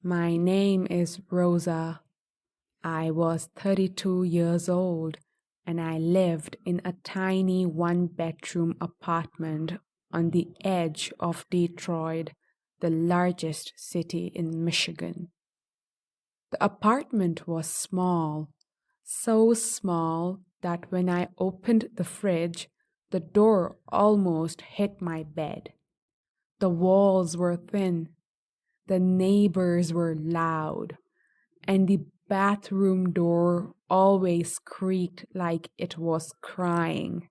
My name is Rosa. I was 32 years old and I lived in a tiny one-bedroom apartment on the edge of Detroit, the largest city in Michigan. The apartment was small, so small that when I opened the fridge, the door almost hit my bed. The walls were thin, the neighbors were loud, and the bathroom door always creaked like it was crying.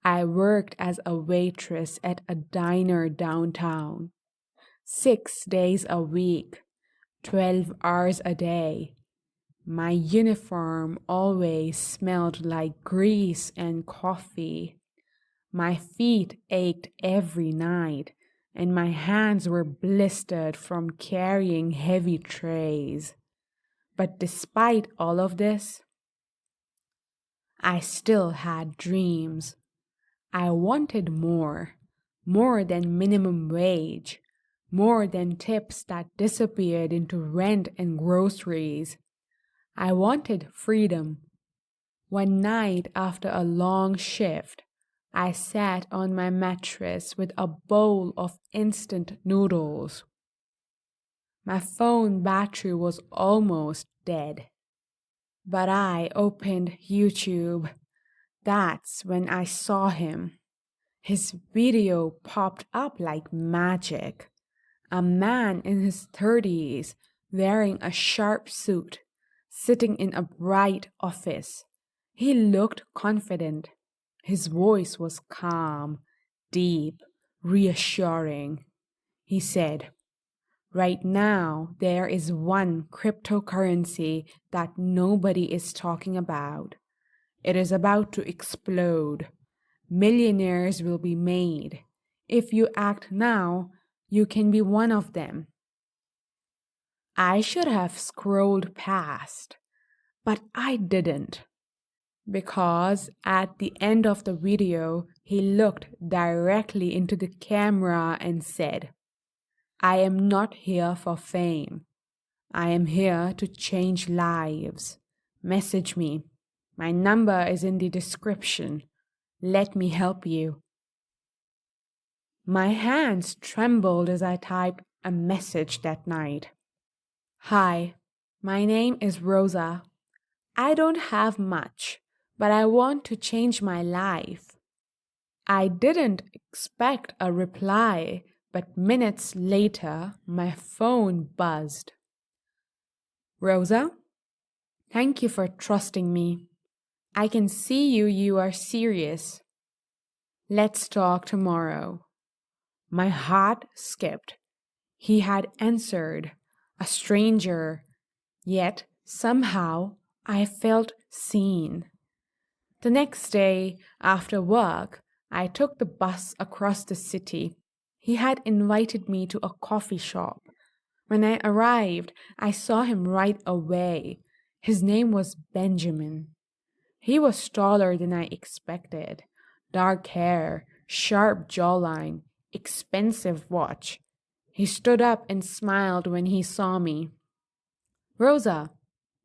I worked as a waitress at a diner downtown, 6 days a week, 12 hours a day. My uniform always smelled like grease and coffee. My feet ached every night, and my hands were blistered from carrying heavy trays. But despite all of this, I still had dreams. I wanted more than minimum wage, more than tips that disappeared into rent and groceries. I wanted freedom. One night after a long shift, I sat on my mattress with a bowl of instant noodles. My phone battery was almost dead. But I opened YouTube. That's when I saw him. His video popped up like magic. A man in his 30s wearing a sharp suit, sitting in a bright office. He looked confident. His voice was calm, deep, reassuring. He said, "Right now, there is one cryptocurrency that nobody is talking about. It is about to explode. Millionaires will be made. If you act now, you can be one of them." I should have scrolled past, but I didn't. Because at the end of the video, he looked directly into the camera and said, "I am not here for fame. I am here to change lives. Message me. My number is in the description. Let me help you." My hands trembled as I typed a message that night. "Hi, my name is Rosa. I don't have much, but I want to change my life." I didn't expect a reply, but minutes later, my phone buzzed. "Rosa, thank you for trusting me. I can see you are serious. Let's talk tomorrow." My heart skipped. He had answered, a stranger, yet somehow I felt seen. The next day, after work, I took the bus across the city. He had invited me to a coffee shop. When I arrived, I saw him right away. His name was Benjamin. He was taller than I expected. Dark hair, sharp jawline, expensive watch. He stood up and smiled when he saw me. "Rosa,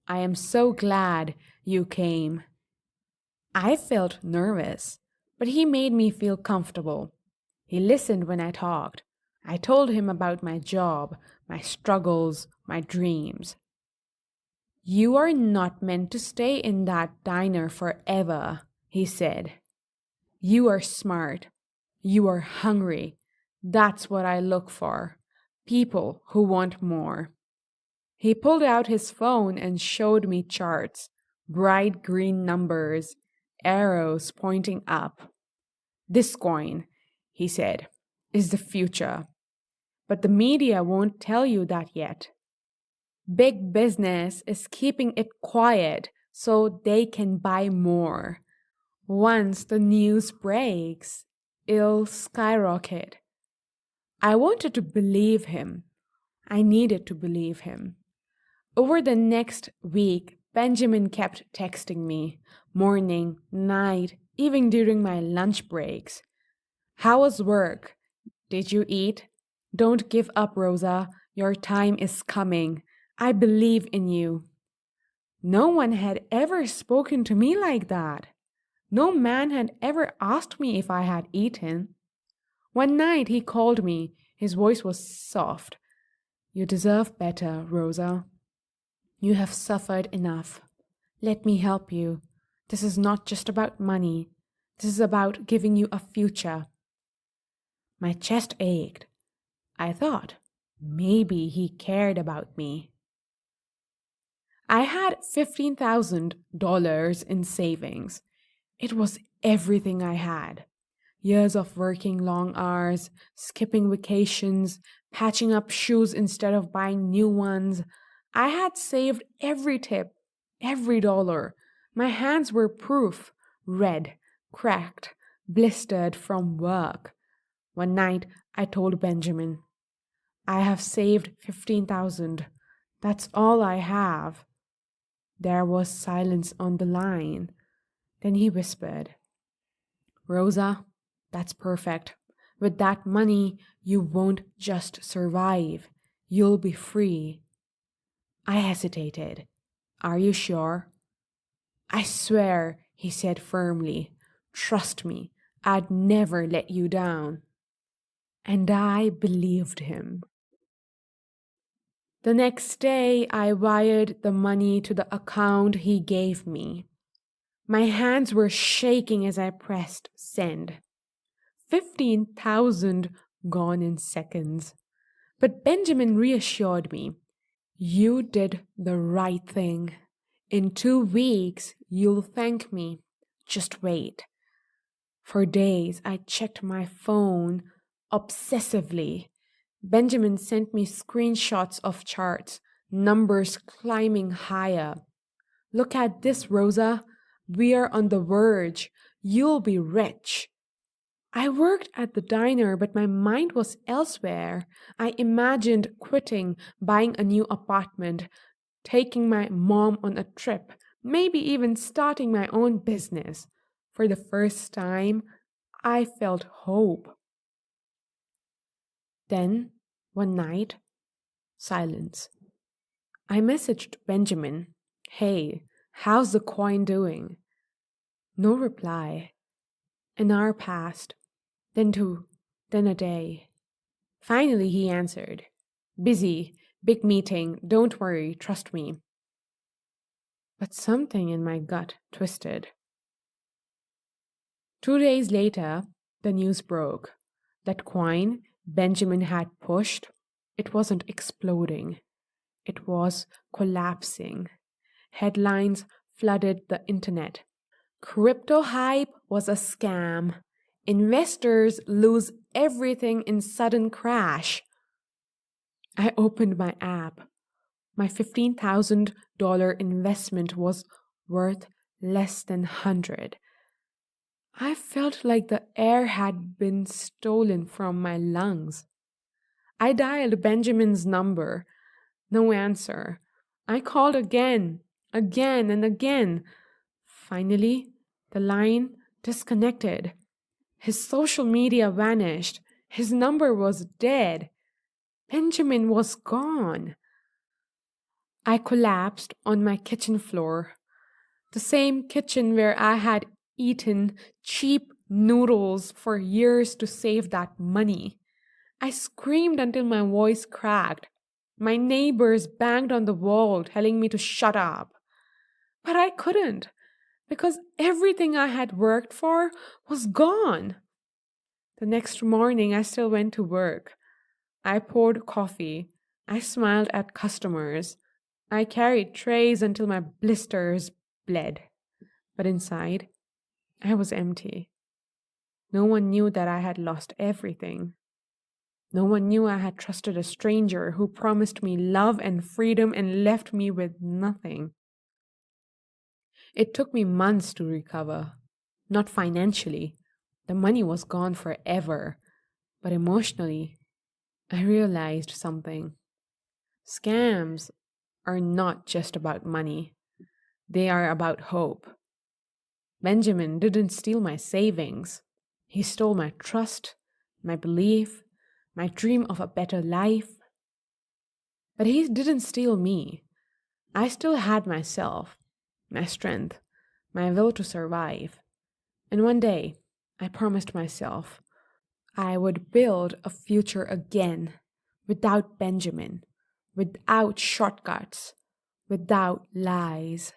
I am so glad you came." I felt nervous, but he made me feel comfortable. He listened when I talked. I told him about my job, my struggles, my dreams. "You are not meant to stay in that diner forever," he said. "You are smart. You are hungry. That's what I look for. People who want more." He pulled out his phone and showed me charts, bright green numbers, arrows pointing up. "This coin," he said, "is the future. But the media won't tell you that yet. Big business is keeping it quiet so they can buy more. Once the news breaks, it'll skyrocket." I wanted to believe him. I needed to believe him. Over the next week, Benjamin kept texting me, morning, night, even during my lunch breaks. "How was work? Did you eat? Don't give up, Rosa. Your time is coming. I believe in you. No one had ever spoken to me like that. No man had ever asked me if I had eaten. One night he called me. His voice was soft. You deserve better, Rosa. You have suffered enough. Let me help you. This is not just about money. This is about giving you a future. My chest ached. I thought, maybe he cared about me. I had $15,000 in savings. It was everything I had. Years of working long hours, skipping vacations, patching up shoes instead of buying new ones. I had saved every tip, every dollar. My hands were proof, red, cracked, blistered from work. One night I told Benjamin, I have saved 15,000. That's all I have. There was silence on the line. Then he whispered, Rosa, that's perfect. With that money, you won't just survive. You'll be free. I hesitated. Are you sure? I swear, he said firmly. Trust me, I'd never let you down. And I believed him. The next day, I wired the money to the account he gave me. My hands were shaking as I pressed send. 15,000 gone in seconds. But Benjamin reassured me. You did the right thing. In 2 weeks, you'll thank me. Just wait. For days, I checked my phone obsessively. Benjamin sent me screenshots of charts, numbers climbing higher. Look at this, Rosa. We're on the verge. You'll be rich. I worked at the diner, but my mind was elsewhere. I imagined quitting, buying a new apartment, taking my mom on a trip, maybe even starting my own business. For the first time, I felt hope. Then, one night, silence. I messaged Benjamin, Hey, how's the coin doing? No reply. An hour passed, then 2, then a day. Finally, he answered, Busy, big meeting, don't worry, trust me. But something in my gut twisted. 2 days later, the news broke. That coin Benjamin had pushed, it wasn't exploding. It was collapsing. Headlines flooded the internet. Crypto hype was a scam. Investors lose everything in sudden crash. I opened my app. My $15,000 investment was worth less than 100. I felt like the air had been stolen from my lungs. I dialed Benjamin's number. No answer. I called again and again. Finally, the line disconnected. His social media vanished. His number was dead. Benjamin was gone. I collapsed on my kitchen floor. The same kitchen where I had eaten cheap noodles for years to save that money. I screamed until my voice cracked. My neighbors banged on the wall telling me to shut up. But I couldn't, because everything I had worked for was gone. The next morning, I still went to work. I poured coffee. I smiled at customers. I carried trays until my blisters bled. But inside, I was empty. No one knew that I had lost everything. No one knew I had trusted a stranger who promised me love and freedom and left me with nothing. It took me months to recover. Not financially. The money was gone forever. But emotionally, I realized something. Scams are not just about money. They are about hope. Benjamin didn't steal my savings. He stole my trust, my belief, my dream of a better life. But he didn't steal me. I still had myself, my strength, my will to survive. And one day, I promised myself I would build a future again without Benjamin, without shortcuts, without lies.